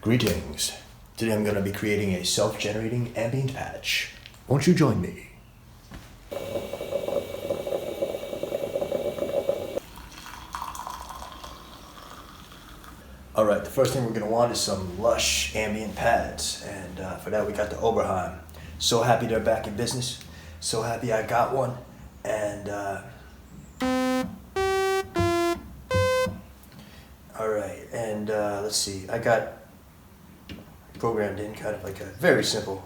Greetings. Today I'm going to be creating a self-generating ambient patch. Won't you join me? Alright, the first thing we're going to want is some lush ambient pads, and for that we got the Oberheim. So happy they're back in business, so happy I got one, and alright, and let's see, I got programmed in kind of like a very simple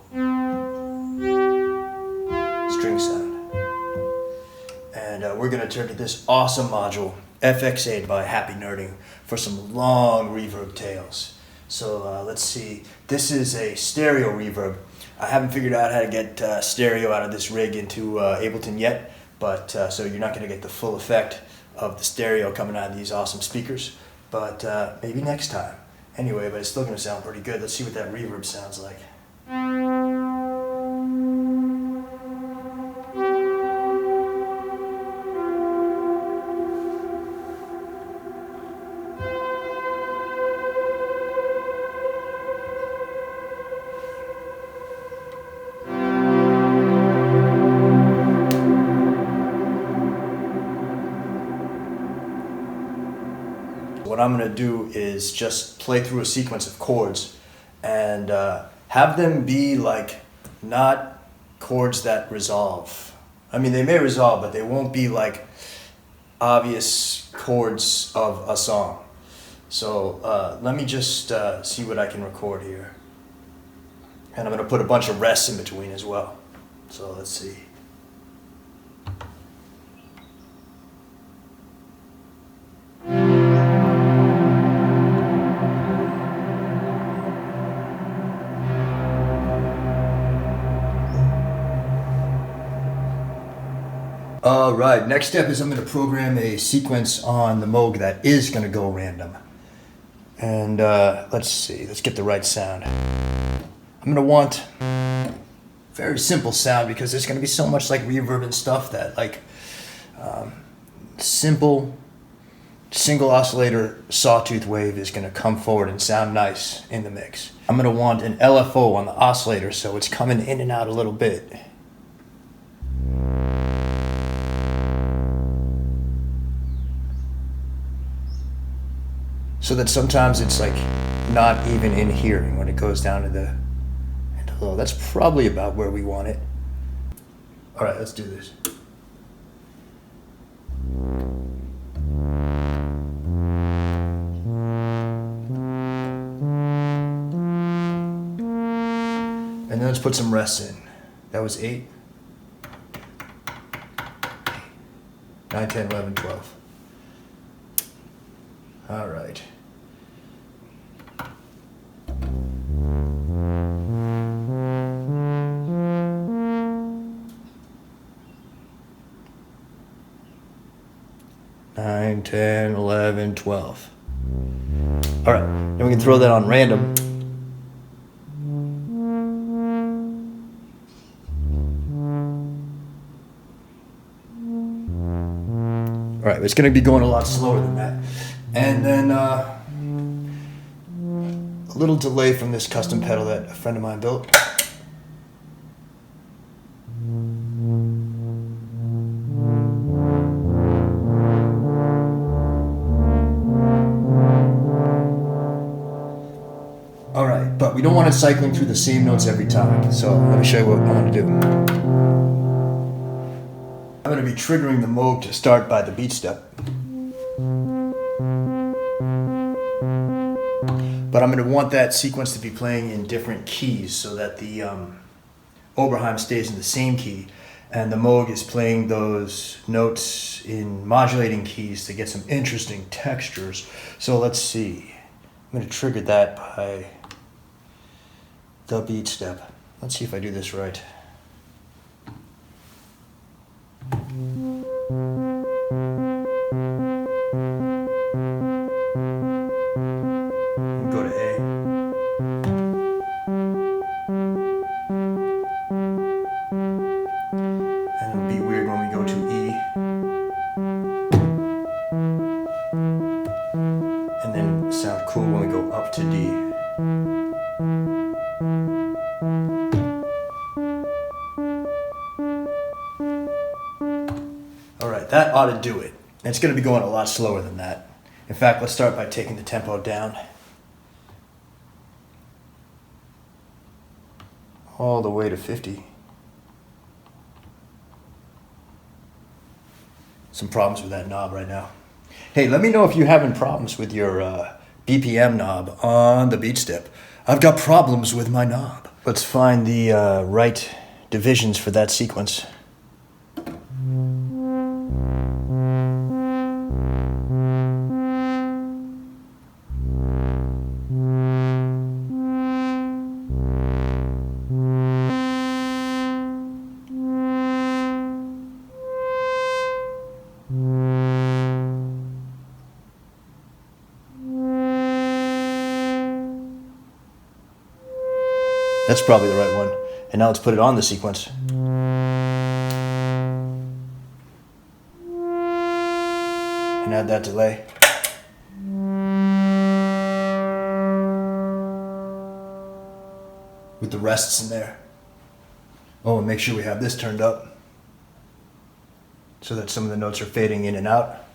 string sound, and we're going to turn to this awesome module FX8 by Happy Nerding for some long reverb tails. So let's see, this is a stereo reverb. I haven't figured out how to get stereo out of this rig into Ableton yet, but so you're not going to get the full effect of the stereo coming out of these awesome speakers, but maybe next time. Anyway, but it's still going to sound pretty good. Let's see what that reverb sounds like. What I'm going to do is just play through a sequence of chords and have them be like not chords that resolve. I mean, they may resolve, but they won't be like obvious chords of a song. So let me just see what I can record here. And I'm going to put a bunch of rests in between as well. So let's see. Alright, next step is I'm going to program a sequence on the Moog that is going to go random. And let's see, let's get the right sound. I'm going to want very simple sound because there's going to be so much like reverb and stuff that like simple single oscillator sawtooth wave is going to come forward and sound nice in the mix. I'm going to want an LFO on the oscillator so it's coming in and out a little bit. So that sometimes it's like not even in hearing when it goes down to the low. That's probably about where we want it. All right, let's do this. And then let's put some rests in. That was 8, 9, 10, 11, 12. All right. Nine, 10, 11, 12. All right, then we can throw that on random. All right, it's going to be going a lot slower than that. And then a little delay from this custom pedal that a friend of mine built. All right, but we don't want it cycling through the same notes every time. So let me show you what I want to do. I'm going to be triggering the Moog to start by the beat step. But I'm going to want that sequence to be playing in different keys so that the Oberheim stays in the same key and the Moog is playing those notes in modulating keys to get some interesting textures. So let's see. I'm going to trigger that by the beat step. Let's see if I do this right. Go to A. And it'll be weird when we go to E. And then sound cool when we go up to D. that ought to do it. And it's going to be going a lot slower than that. In fact, let's start by taking the tempo down. All the way to 50. Some problems with that knob right now. Hey, let me know if you're having problems with your BPM knob on the beat step. I've got problems with my knob. Let's find the right divisions for that sequence. That's probably the right one. And now let's put it on the sequence. And add that delay. With the rests in there. Oh, and make sure we have this turned up so that some of the notes are fading in and out.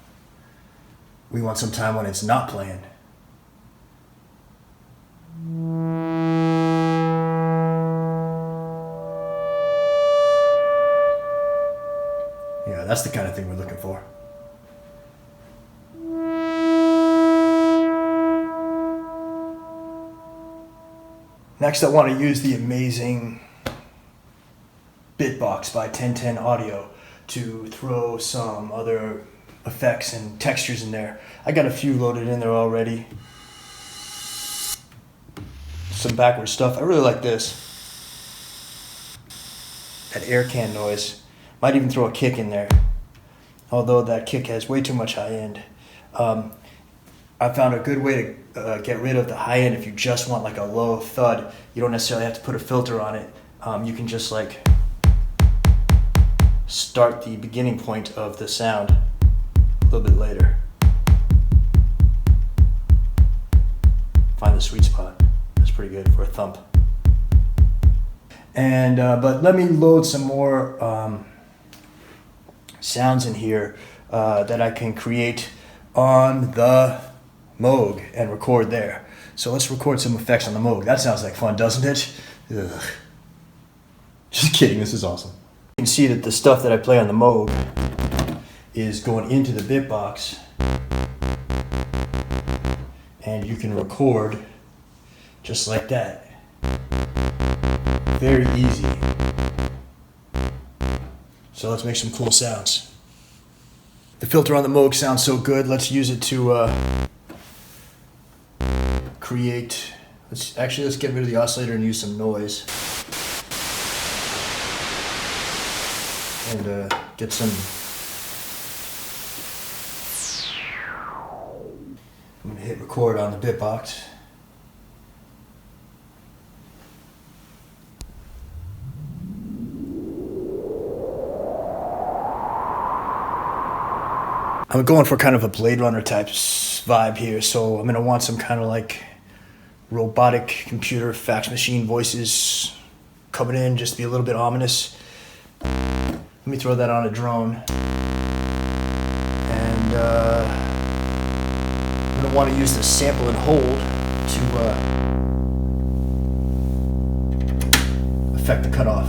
We want some time when it's not playing. Yeah, that's the kind of thing we're looking for. Next, I want to use the amazing Bitbox by 1010 Audio to throw some other effects and textures in there. I got a few loaded in there already. Some backward stuff. I really like this. That air can noise. Might even throw a kick in there, although that kick has way too much high end. I found a good way to get rid of the high end if you just want like a low thud. You don't necessarily have to put a filter on it. You can just like start the beginning point of the sound a little bit later. Find the sweet spot. That's pretty good for a thump. And but let me load some more sounds in here that I can create on the Moog and record there. So let's record some effects on the Moog. That sounds like fun, doesn't it? Ugh. Just kidding, this is awesome. You can see that the stuff that I play on the Moog is going into the Bitbox, and you can record just like that. Very easy. So let's make some cool sounds. The filter on the Moog sounds so good. Let's use it to create. Let's get rid of the oscillator and use some noise, and get some. I'm gonna hit record on the Bitbox. I'm going for kind of a Blade Runner type vibe here, so I'm going to want some kind of like robotic computer fax machine voices coming in, just to be a little bit ominous. Let me throw that on a drone. And I'm going to want to use the sample and hold to affect the cutoff.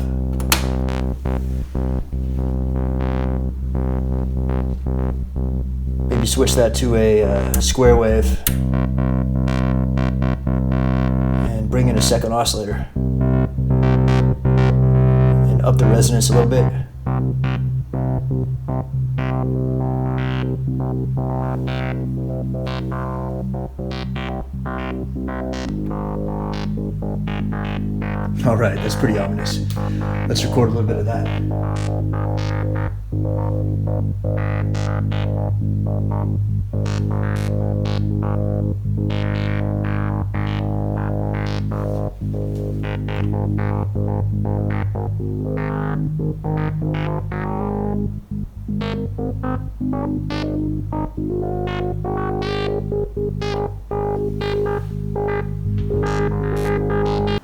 Maybe switch that to a square wave and bring in a second oscillator and up the resonance a little bit. All right, that's pretty ominous. Let's record a little bit of that.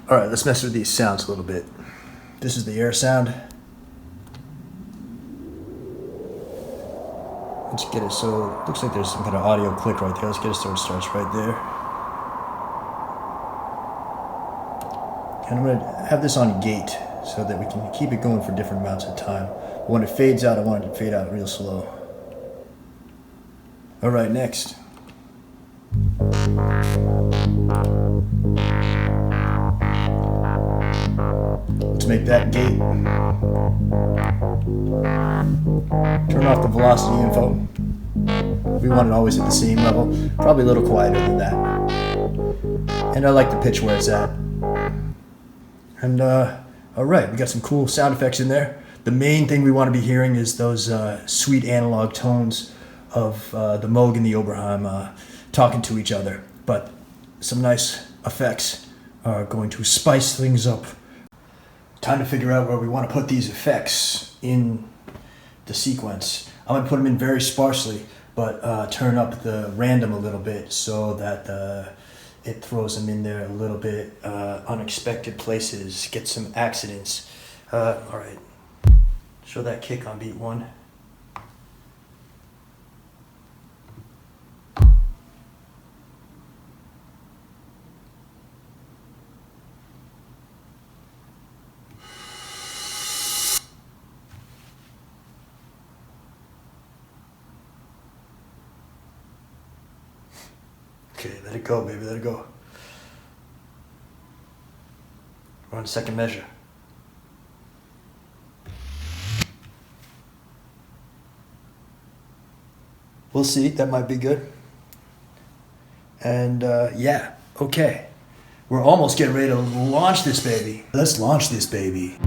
All right, let's mess with these sounds a little bit. This is the air sound. Let's get it. So it looks like there's some kind of audio click right there. Let's get it so it starts right there. And I'm going to have this on gate so that we can keep it going for different amounts of time. But when it fades out, I want it to fade out real slow. All right, next. Let's make that gate. Turn off the velocity info. We want it always at the same level, probably a little quieter than that. And I like the pitch where it's at. And all right, we got some cool sound effects in there. The main thing we want to be hearing is those sweet analog tones of the Moog and the Oberheim talking to each other. But some nice effects are going to spice things up. Time to figure out where we want to put these effects in the sequence. I'm going to put them in very sparsely, but turn up the random a little bit so that it throws them in there a little bit, unexpected places, get some accidents. All right, show that kick on beat 1. Okay, let it go, baby, let it go. We're on the second measure. We'll see, that might be good. And yeah, okay. We're almost getting ready to launch this baby. Let's launch this baby.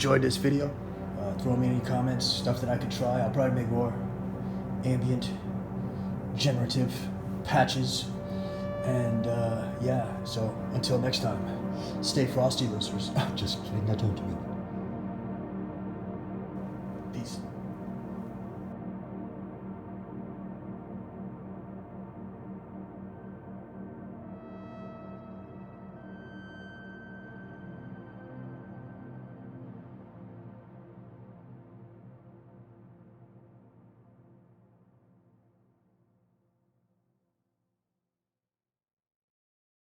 enjoyed this video, throw me any comments, stuff that I could try. I'll probably make more ambient generative patches. And yeah, so until next time, stay frosty, listeners. Just kidding, I told you. Peace.